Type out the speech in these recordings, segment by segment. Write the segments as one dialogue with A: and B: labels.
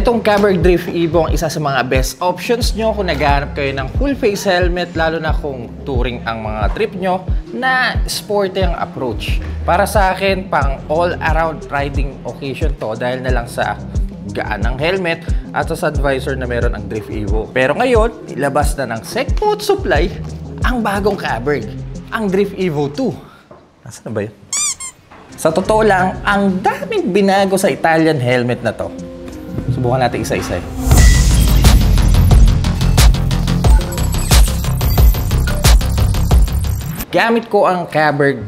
A: Etong Caberg Drift Evo ang isa sa mga best options nyo kung naghahanap kayo ng full face helmet, lalo na kung touring ang mga trip nyo na sporty ang approach. Para sa akin, pang all-around riding occasion to dahil na lang sa gaan ng helmet at sa visor na meron ang Drift Evo. Pero ngayon, ilabas na ng Secmote Supply ang bagong Caberg, ang Drift Evo 2. Nasaan na ba yun? Sa totoo lang, ang daming binago sa Italian helmet na to. Subukan natin isa-isa. Gamit ko ang Caberg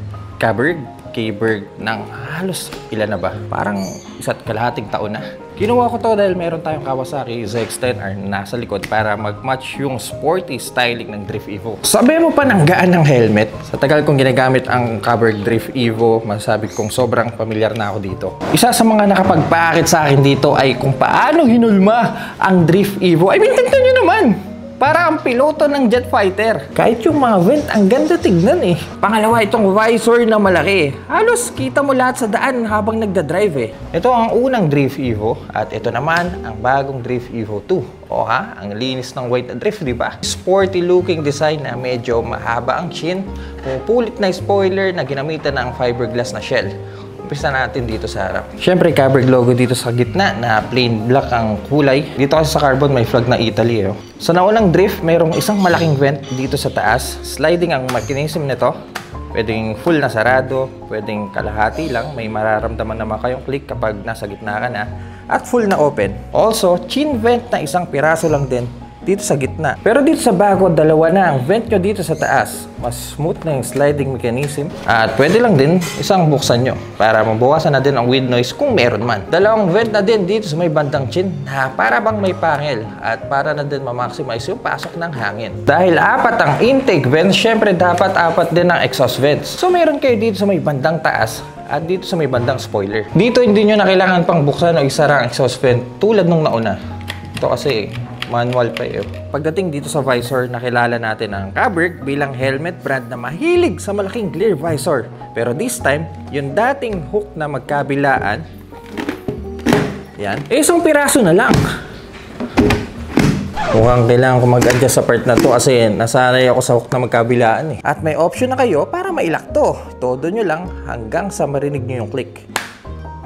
A: ng halos ilan na ba? Parang 1.5 taon na. Kinuha ko to dahil meron tayong Kawasaki ZX-10R nasa likod para mag-match yung sporty styling ng Drift Evo. Sabi mo pa ng gaan ng helmet. Sa tagal kong ginagamit ang Caberg Drift Evo, masasabi kong sobrang pamilyar na ako dito. Isa sa mga nakapagpaakit sa akin dito ay kung paano hinulma ang Drift Evo. I mean, tignan nyo naman! Para ang piloto ng jet fighter. Kahit yung mga vent, ang ganda tignan eh. Pangalawa, itong visor na malaki. Halos kita mo lahat sa daan habang nagdadrive eh. Ito ang unang Drift Evo at ito naman ang bagong Drift Evo 2. O ha, ang linis ng white na drift, di ba? Sporty looking design na medyo mahaba ang chin. Pupulit na spoiler na ginamitan ng fiberglass na shell. Umpisa natin dito sa harap. Siyempre, Caberg logo dito sa gitna na plain black ang kulay. Dito kasi sa carbon may flag na Italy. Oh. Sa naunang drift, mayroong isang malaking vent dito sa taas. Sliding ang mechanism nito. Pwedeng full na sarado, pwedeng kalahati lang. May mararamdaman naman kayong click kapag nasa gitna ka na. At full na open. Also, chin vent na isang piraso lang din dito sa gitna. Pero dito sa bago, dalawa na ang vent nyo dito sa taas. Mas smooth na yung sliding mechanism. At pwede lang din isang buksan nyo para mabawasan na din ang wind noise kung meron man. Dalawang vent na din dito sa may bandang chin na para bang may pangil at para na din ma-maximize yung pasok ng hangin. Dahil 4 ang intake vents, syempre dapat 4 din ang exhaust vents. So meron kayo dito sa may bandang taas at dito sa may bandang spoiler. Dito hindi nyo na kailangan pang buksan o isara ang exhaust vent tulad nung nauna. Ito kasi manual pa eh. Pagdating dito sa visor, nakilala natin ang Caberg bilang helmet brand na mahilig sa malaking clear visor. Pero this time, yung dating hook na magkabilaan, yan, isang piraso na lang. Mukhang kailangan ko mag-adjust sa part na to kasi nasanay ako sa hook na magkabilaan eh. At may option na kayo para mailak to. Todo nyo lang hanggang sa marinig nyo yung click.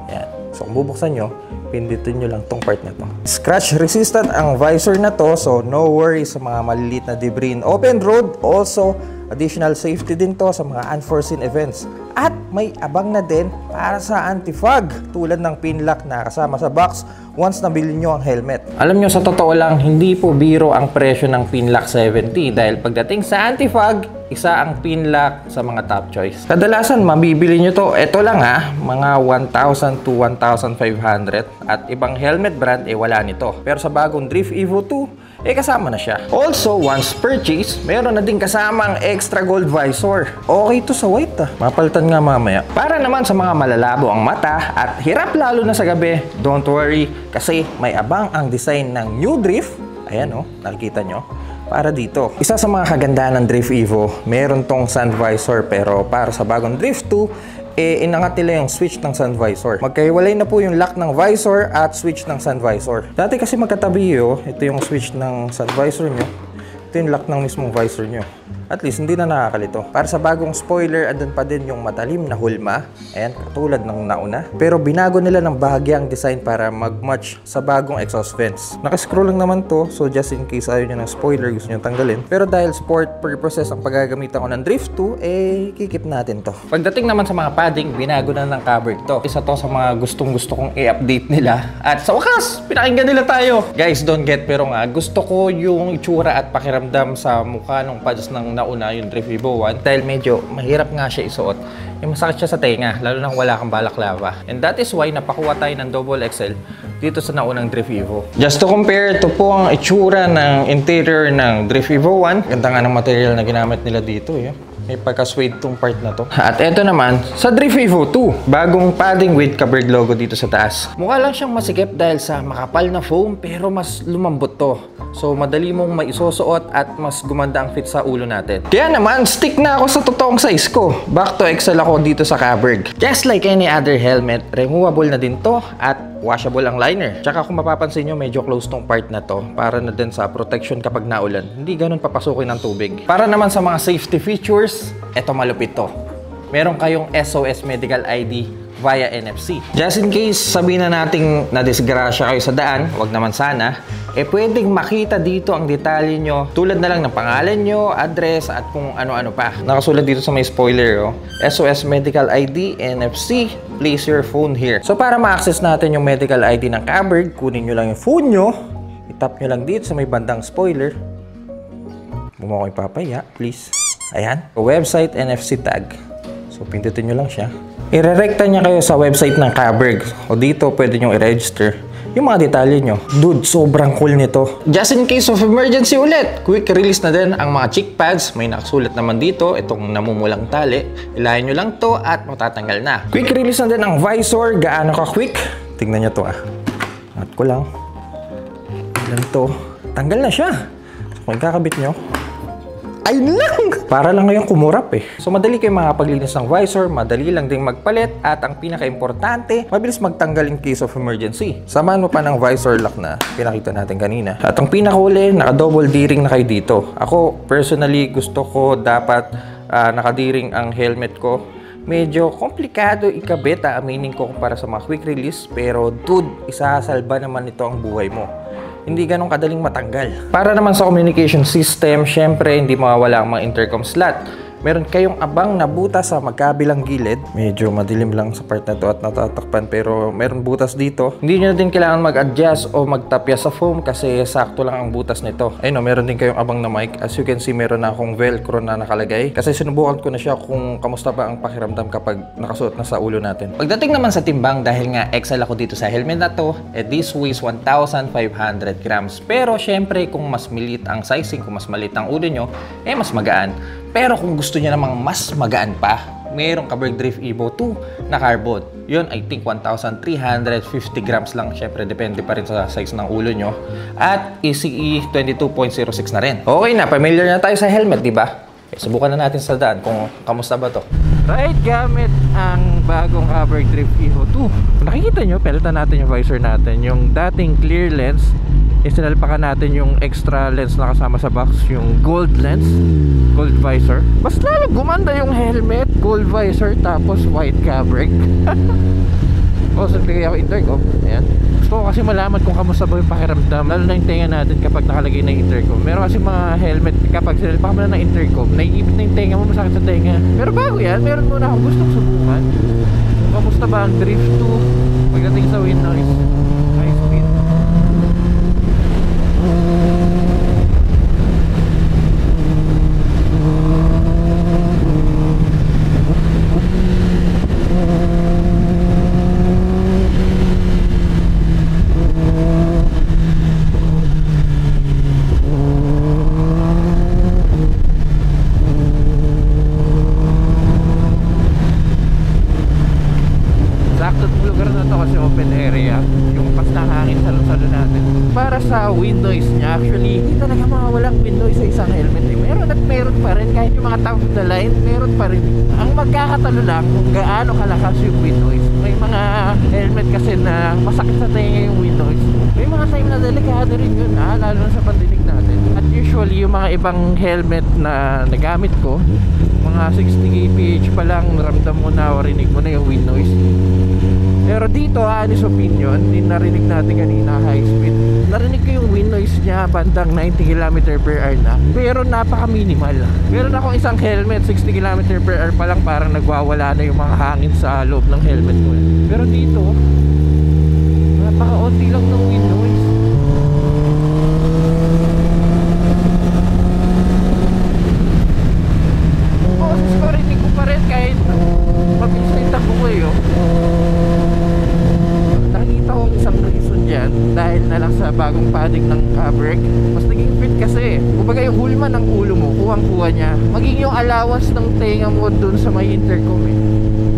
A: Yan. So kung bubuksan nyo, pindutin nyo lang tong part na to. Scratch resistant ang visor na to, so no worries sa mga maliliit na debris in open road. Also, additional safety din to sa mga unforeseen events. At may abang na din para sa anti-fog tulad ng pin lock na kasama sa box once nabili nyo ang helmet. Alam nyo, sa totoo lang, hindi po biro ang presyo ng pin lock 70 dahil pagdating sa anti-fog, isa ang pin lock sa mga top choice. Kadalasan, mabibili nyo to, eto lang ha, mga 1,000 to 1,500 at ibang helmet brand, wala nito. Pero sa bagong Drift Evo 2, kasama na siya. Also, once purchase, meron na din kasama ang extra gold visor. Okay to sa white mapalitan nga mamaya. Para naman sa mga malalabo ang mata at hirap lalo na sa gabi, don't worry kasi may abang ang design ng new Drift. Ayan nakikita nyo. Para dito. Isa sa mga kagandahan ng Drift Evo, meron tong sun visor pero para sa bagong Drift 2, inangat nila yung switch ng sun visor. Magkahiwalay na po yung lock ng visor at switch ng sun visor. Dati kasi magkatabi ito yung switch ng sun visor nyo. Ito yung lock ng mismong visor nyo. At least, hindi na nakakalito. Para sa bagong spoiler, andun pa din yung matalim na hulma. Ayan, katulad ng nauna. Pero binago nila ng bahagya ang design para mag-match sa bagong exhaust vents. Nakascrew lang naman to, so just in case ayaw nyo ng spoiler, gusto nyo tanggalin. Pero dahil sport purposes ang paggagamitan ko ng Drift 2, kikip natin to. Pagdating naman sa mga padding, binago na ng Caberg to. Isa to sa mga gustong-gusto kong i-update nila. At sa wakas, pinakinggan nila tayo. Guys, don't get pero nga, gusto ko yung itsura at pakiramdam sa mukha ng pads ng nauna yung Drift Evo 1 dahil medyo mahirap nga siya isuot. Yung masakit siya sa tenga, lalo nang wala kang balaklava. And that is why napakuha tayo ng double XL dito sa naunang Drift Evo. Just to compare, ito po ang itsura ng interior ng Drift Evo 1. Ganda nga ng material na ginamit nila dito. May pagka-suede tong part na to. At eto naman, sa Drift Evo 2, bagong padding with Caberg logo dito sa taas. Mukha lang siyang masikip dahil sa makapal na foam pero mas lumambot to. So madali mong maisusuot at mas gumanda ang fit sa ulo natin. Kaya naman, stick na ako sa totoong size ko. Back to XL ako dito sa Caberg. Just like any other helmet, removable na din to at washable ang liner. Tsaka kung mapapansin nyo, medyo close tong part na to para na din sa protection kapag naulan. Hindi ganun papasukin ng tubig. Para naman sa mga safety features, eto malupit to. Meron kayong SOS Medical ID via NFC. Just in case sabihin na nating nadisgrasya kayo sa daan, wag naman sana, pwedeng makita dito ang detalye nyo tulad na lang ng pangalan nyo, address, at kung ano-ano pa. Nakasulat dito sa may spoiler, SOS Medical ID, NFC, place your phone here. So para ma-access natin yung medical ID ng Caberg, kunin nyo lang yung phone nyo, itap nyo lang dito sa may bandang spoiler. Huwag mo ko ipapaya, please. Ayan, website NFC tag. So pindutin nyo lang siya. Irerekta niya kayo sa website ng Caberg. O dito, pwede nyo i-register yung mga detalye nyo. Dude, sobrang cool nito. Just in case of emergency ulit, quick release na din ang mga cheek pads. May nakasulat naman dito, itong namumulang tali. Ilahin nyo lang to at matatanggal na. Quick release na din ang visor. Gaano ka quick? Tingnan nyo to At ko lang. Ilan to? Tanggal na siya. So, kung kakabit nyo, ay lang! Para lang ngayong kumurap So madali kayong makapaglinis ng visor, madali lang ding magpalit, at ang pinaka-importante, mabilis magtanggal in case of emergency. Samahan mo pa ng visor lock na pinakita natin kanina. At ang pinakahuli, naka-double D-ring na kayo dito. Ako, personally, gusto ko dapat nakadiring ang helmet ko. Medyo komplikado ikabit, aminin ko kumpara sa mga quick release, pero dude, isasalba naman ito ang buhay mo. Hindi ganun kadaling matanggal. Para naman sa communication system, syempre hindi mawawala ang mga intercom slot. Meron kayong abang na butas sa magkabilang gilid. Medyo madilim lang sa part na to at natatakpan, pero meron butas dito. Hindi nyo na din kailangan mag-adjust o magtapya sa foam kasi sakto lang ang butas nito. Ayun, meron din kayong abang na mic. As you can see, meron na akong velcro na nakalagay. Kasi sinubukan ko na siya kung kamusta ba ang pakiramdam kapag nakasuot na sa ulo natin. Pagdating naman sa timbang, dahil nga XL ako dito sa helmet na to, this weighs 1,500 grams. Pero syempre, kung mas maliit ang sizing, kung mas maliit ang ulo nyo, mas magaan. Pero kung gusto niya namang mas magaan pa, mayroong Caberg Drift Evo 2 na carbon. Yun, I think 1,350 grams lang. Syempre, depende pa rin sa size ng ulo nyo. At ECE 22.06 na rin. Okay na, familiar na tayo sa helmet, di ba? Subukan na natin sa daan kung kamusta ba to. Right, gamit ang bagong Caberg Drift Evo 2. Kung nakikita nyo, pelitan natin yung visor natin. Yung dating clear lens, isinalpakan natin yung extra lens na kasama sa box, yung gold lens, gold visor. Mas lalo gumanda yung helmet, gold visor, tapos white Caberg. So bigay ako intercom. Ayan. Gusto ko kasi malaman kung kamusta ba yung pakiramdam, lalo na yung tenga natin kapag nakalagay na yung intercom. Meron kasi mga helmet, kapag sinalpakan mo na ng intercom, naiipit na yung tenga mo, masakit sa tenga. Pero bago yan, meron muna akong gustong subukan. Kamusta ba ang Drift 2 pagdating sa wind noise, high speed? Sa wind noise niya, actually hindi talaga mawawalang wind noise sa isang helmet meron at meron pa rin, kahit yung mga top of the line meron pa rin. Ang magkakatalo lang kung gaano kalakas yung wind noise. May mga helmet kasi na masakit sa tenga yung wind noise, may mga time na delikado rin yun, lalo na sa pandinig natin. At usually yung mga ibang helmet na nagamit ko, mga 60 kph pa lang ramdam mo na, rinig mo na yung wind noise. Pero dito, honest opinion, din narinig natin kanina high speed, narinig ko yung wind noise niya bandang 90 km/h na, pero napaka minimal. Meron akong isang helmet 60 km/h pa lang, parang nagwawala na yung mga hangin sa loob ng helmet ko. Pero dito, napaka-onti lang ng wind noise. Boses ko, rinig ko pa rin kahit mabilis na yung takbo ko Nakita ko isang reason dyan, dahil na lang sa bagong padding ng Caberg, mas naging fit kasi. Kumbaga yung hulma ng ulo mo, kuwang-kuwa niya. Maging yung allowance ng tenga mo dun sa may intercom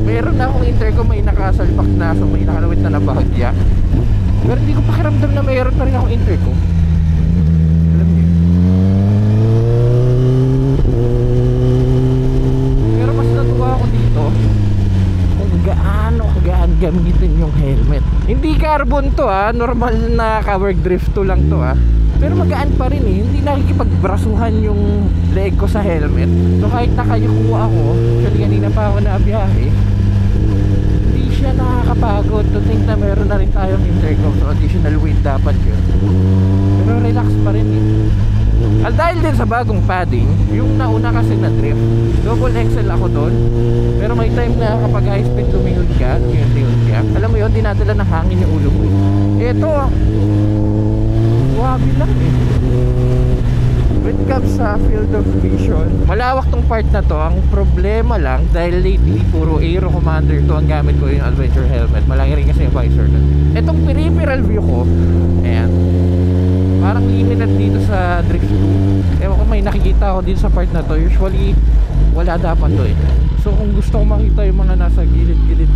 A: Meron na akong intercom, may nakasalpak na, so may nakalawit na bahagya. Pero hindi ko pakiramdam na mayroon pa rin akong intercom. to normal na Kaberg Drift 2 lang to pero magaan pa rin hindi nakikipagbrasuhan yung leg ko sa helmet. So kahit nakayuko ako, actually kanina pa ako nabiyahe, hindi siya nakakapagod. To think na meron na rin tayong intercom, so additional weight dapat yun, pero relax pa rin dahil din sa bagong padding. Yung nauna kasi na drift, double XL ako doon, pero may time na kapag high speed lumingon ka, alam mo yun, dinadala ng hangin yung ulo mo. Ito wabi lang when it comes sa field of vision. Malawak tong part na to. Ang problema lang, dahil lately puro Aero Commander to ang gamit ko, yung adventure helmet. Malaki rin kasi yung visor doon. Itong peripheral view ko, ayan, parang limited dito sa Drift 2. Ewan ko, may nakikita ako dito sa part na to. Usually wala dapat to So kung gusto ko makita yung mga nasa gilid-gilid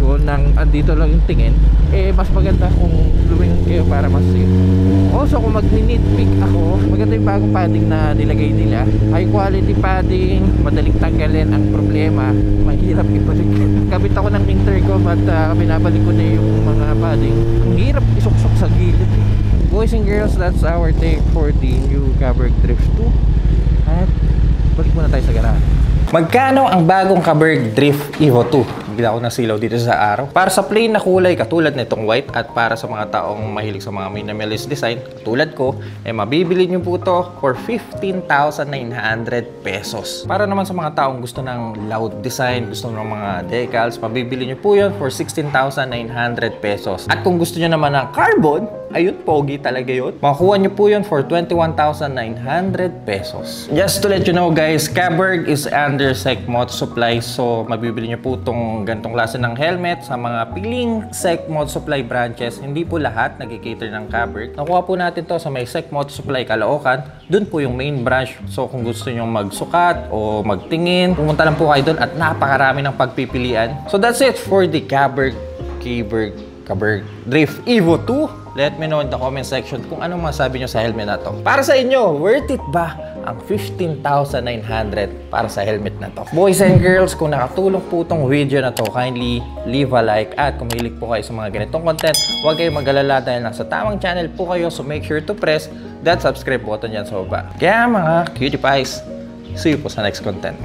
A: ko, nang andito lang yung tingin, mas maganda kung lumingon kayo para mas safe. Also kung mag-nitpick ako, maganda yung bagong padding na nilagay nila. High quality padding, madaling tanggalin. Ang problema, mahirap ibalik. Kabit ako ng intercom at pinabalik ko na yung mga padding. Ang hirap isuksok sa gilid. Boys and girls, that's our take for the new Kaberg Drift 2. At balik muna tayo sa garahe. Magkano ang bagong Kaberg Drift Evo 2? Bigla ko ng silaw dito sa araw. Para sa plain na kulay katulad nitong white, at para sa mga taong mahilig sa mga minimalist design katulad ko, mabibili nyo po to for 15,900 pesos. Para naman sa mga taong gusto ng loud design, gusto ng mga decals, mabibili nyo po yun for 16,900 pesos. At kung gusto nyo naman ng carbon, ayun, pogi talaga yun, makuha nyo po yun for 21,900 pesos. Just to let you know guys, Kaberg is under SEC Moto Supply, so mabibili nyo po itong ganitong klase ng helmet sa mga piling SEC Moto Supply branches. Hindi po lahat nag-cater ng Kaberg. Nakuha po natin to sa may SEC Moto Supply Caloocan. Doon po yung main branch. So kung gusto nyo magsukat o magtingin, pumunta lang po kayo doon at napakarami ng pagpipilian. So that's it for the Kaberg Drift Evo 2. Let me know in the comment section kung anong masabi nyo sa helmet na to. Para sa inyo, worth it ba ang 15,900 para sa helmet na to? Boys and girls, kung nakatulong po itong video na to, kindly leave a like. At kung mahilig po kayo sa mga ganitong content, huwag kayong mag-alala dahil nasa tamang channel po kayo. So make sure to press that subscribe button dyan sa baba. Kaya mga cutie pies, see you po sa next content.